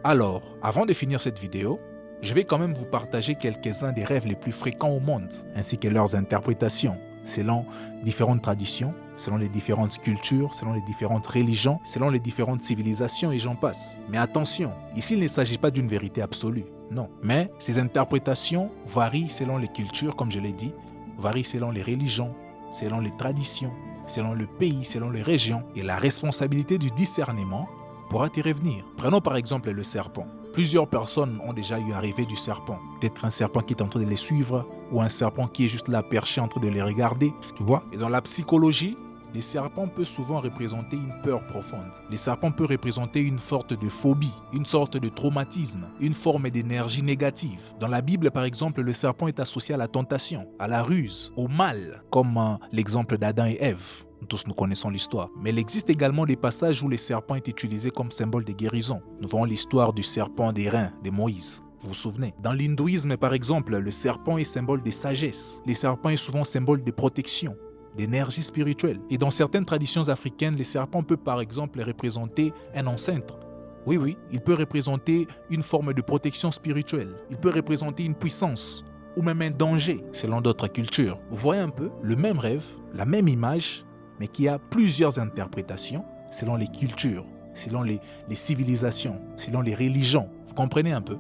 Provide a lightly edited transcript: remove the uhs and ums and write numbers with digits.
Alors, avant de finir cette vidéo, je vais quand même vous partager quelques-uns des rêves les plus fréquents au monde, ainsi que leurs interprétations, selon différentes traditions, selon les différentes cultures, selon les différentes religions, selon les différentes civilisations et j'en passe. Mais attention, ici il ne s'agit pas d'une vérité absolue, non. Mais ces interprétations varient selon les cultures, comme je l'ai dit, varient selon les religions, selon les traditions, selon le pays, selon les régions, et la responsabilité du discernement pourra te revenir. Prenons par exemple le serpent. Plusieurs personnes ont déjà eu à rêver du serpent. Peut-être un serpent qui est en train de les suivre ou un serpent qui est juste là perché en train de les regarder. Tu vois? Et dans la psychologie, les serpents peuvent souvent représenter une peur profonde. Les serpents peuvent représenter une sorte de phobie, une sorte de traumatisme, une forme d'énergie négative. Dans la Bible, par exemple, le serpent est associé à la tentation, à la ruse, au mal, comme l'exemple d'Adam et Ève. Tous nous connaissons l'histoire. Mais il existe également des passages où le serpent est utilisé comme symbole de guérison. Nous voyons l'histoire du serpent d'airain de Moïse. Vous vous souvenez? Dans l'hindouisme, par exemple, le serpent est symbole de sagesse. Le serpent est souvent symbole de protection, d'énergie spirituelle. Et dans certaines traditions africaines, le serpent peut par exemple représenter un ancêtre. Oui, il peut représenter une forme de protection spirituelle. Il peut représenter une puissance ou même un danger selon d'autres cultures. Vous voyez un peu le même rêve, la même image, mais qui a plusieurs interprétations selon les cultures, selon les civilisations, selon les religions. Vous comprenez un peu?